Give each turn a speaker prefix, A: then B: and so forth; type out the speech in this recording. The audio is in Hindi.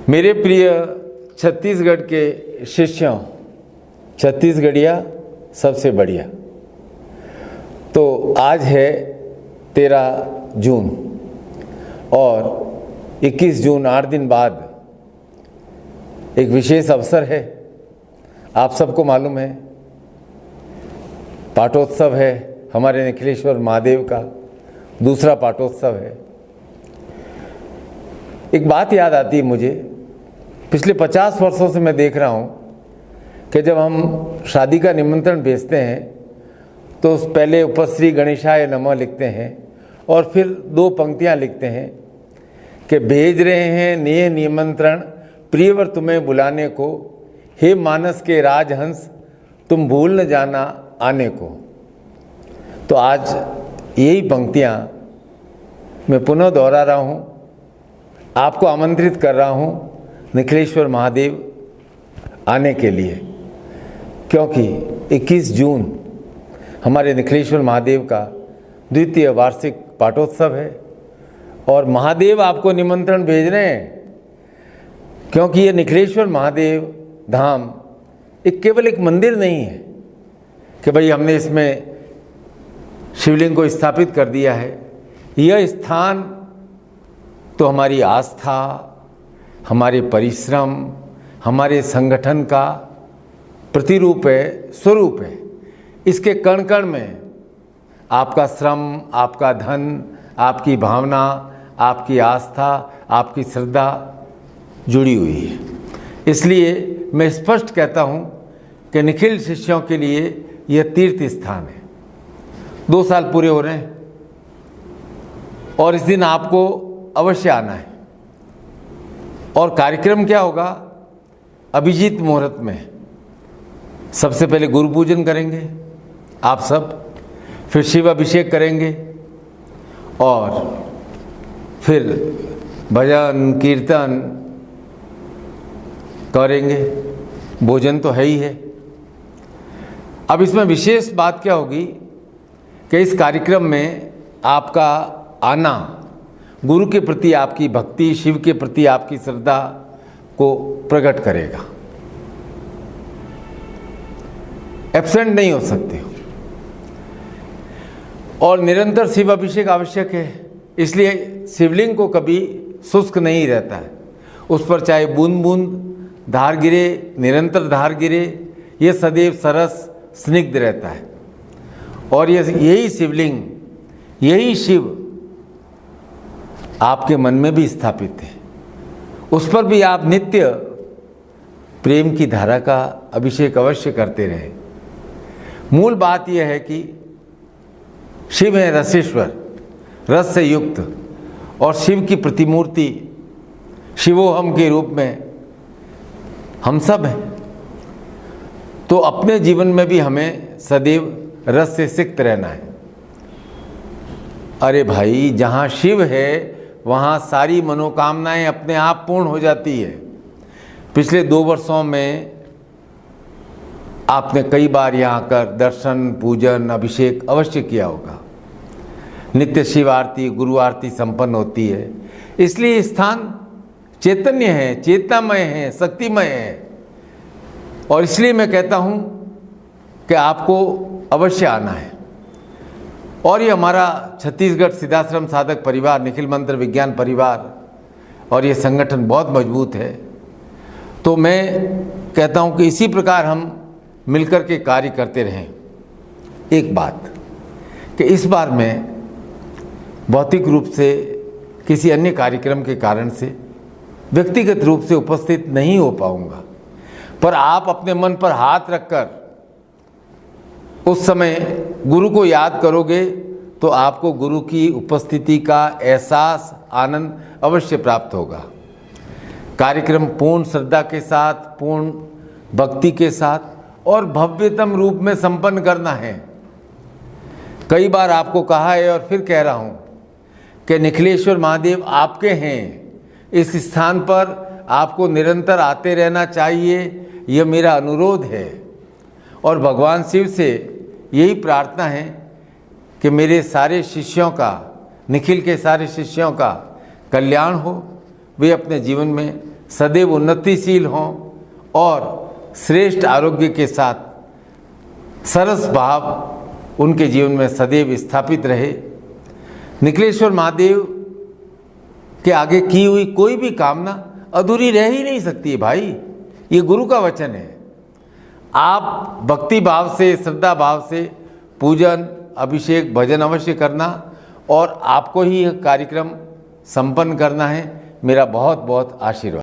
A: मेरे प्रिय छत्तीसगढ़ के शिष्यों, छत्तीसगढ़िया सबसे बढ़िया। तो आज है 13 जून और 21 जून 8 दिन बाद एक विशेष अवसर है। आप सबको मालूम है, पाटोत्सव है हमारे निखिलेश्वर महादेव का, दूसरा पाटोत्सव है। एक बात याद आती है मुझे, पिछले 50 वर्षों से मैं देख रहा हूँ कि जब हम शादी का निमंत्रण भेजते हैं तो पहले उपश्री गणेशाय नमः लिखते हैं और फिर 2 पंक्तियाँ लिखते हैं कि भेज रहे हैं नेह निमंत्रण प्रियवर तुम्हें बुलाने को, हे मानस के राजहंस तुम भूल न जाना आने को। तो आज यही पंक्तियाँ मैं पुनः दोहरा रहा हूँ, आपको आमंत्रित कर रहा हूँ निखिलेश्वर महादेव आने के लिए, क्योंकि 21 जून हमारे निखिलेश्वर महादेव का द्वितीय वार्षिक पाटोत्सव है और महादेव आपको निमंत्रण भेज रहे हैं, क्योंकि ये निखिलेश्वर महादेव धाम एक केवल एक मंदिर नहीं है कि भाई हमने इसमें शिवलिंग को स्थापित कर दिया है। यह स्थान तो हमारी आस्था, हमारे परिश्रम, हमारे संगठन का प्रतिरूप है, स्वरूप है। इसके कण कण में आपका श्रम, आपका धन, आपकी भावना, आपकी आस्था, आपकी श्रद्धा जुड़ी हुई है। इसलिए मैं स्पष्ट कहता हूँ कि निखिल शिष्यों के लिए यह तीर्थ स्थान है। 2 साल पूरे हो रहे हैं और इस दिन आपको अवश्य आना है। और कार्यक्रम क्या होगा? अभिजीत मुहूर्त में सबसे पहले गुरु पूजन करेंगे आप सब, फिर शिव अभिषेक करेंगे और फिर भजन कीर्तन करेंगे, भोजन तो है ही है। अब इसमें विशेष बात क्या होगी कि इस कार्यक्रम में आपका आना गुरु के प्रति आपकी भक्ति, शिव के प्रति आपकी श्रद्धा को प्रकट करेगा। एब्सेंट नहीं हो सकते हो और निरंतर शिव अभिषेक आवश्यक है। इसलिए शिवलिंग को कभी शुष्क नहीं रहता है, उस पर चाहे बूंद बूंद धार गिरे, निरंतर धार गिरे, यह सदैव सरस स्निग्ध रहता है। और यही शिवलिंग, यही शिव आपके मन में भी स्थापित है, उस पर भी आप नित्य प्रेम की धारा का अभिषेक अवश्य करते रहें। मूल बात यह है कि शिव है रसेश्वर, रस से युक्त, और शिव की प्रतिमूर्ति शिवोहम के रूप में हम सब हैं। तो अपने जीवन में भी हमें सदैव रस से सिक्त रहना है। अरे भाई, जहाँ शिव है वहाँ सारी मनोकामनाएं अपने आप पूर्ण हो जाती है। पिछले 2 वर्षों में आपने कई बार यहाँ कर दर्शन, पूजन, अभिषेक अवश्य किया होगा। नित्य शिव आरती, गुरु आरती संपन्न होती है। इसलिए स्थान चैतन्य है, चेतनामय है, शक्तिमय है। और इसलिए मैं कहता हूँ कि आपको अवश्य आना है। और ये हमारा छत्तीसगढ़ सिद्धाश्रम साधक परिवार, निखिल मंत्र विज्ञान परिवार, और ये संगठन बहुत मजबूत है। तो मैं कहता हूँ कि इसी प्रकार हम मिलकर के कार्य करते रहें। एक बात कि इस बार मैं भौतिक रूप से किसी अन्य कार्यक्रम के कारण से व्यक्तिगत रूप से उपस्थित नहीं हो पाऊँगा, पर आप अपने मन पर हाथ रखकर उस समय गुरु को याद करोगे तो आपको गुरु की उपस्थिति का एहसास, आनंद अवश्य प्राप्त होगा। कार्यक्रम पूर्ण श्रद्धा के साथ, पूर्ण भक्ति के साथ और भव्यतम रूप में संपन्न करना है। कई बार आपको कहा है और फिर कह रहा हूँ कि निखिलेश्वर महादेव आपके हैं। इस स्थान पर आपको निरंतर आते रहना चाहिए, यह मेरा अनुरोध है। और भगवान शिव से यही प्रार्थना है कि मेरे सारे शिष्यों का, निखिल के सारे शिष्यों का कल्याण हो, वे अपने जीवन में सदैव उन्नतिशील हों और श्रेष्ठ आरोग्य के साथ सरस भाव उनके जीवन में सदैव स्थापित रहे। निकलेश्वर महादेव के आगे की हुई कोई भी कामना अधूरी रह ही नहीं सकती है भाई, ये गुरु का वचन है। आप भक्ति भाव से, श्रद्धा भाव से पूजन, अभिषेक, भजन अवश्य करना और आपको ही यह कार्यक्रम संपन्न करना है। मेरा बहुत बहुत आशीर्वाद।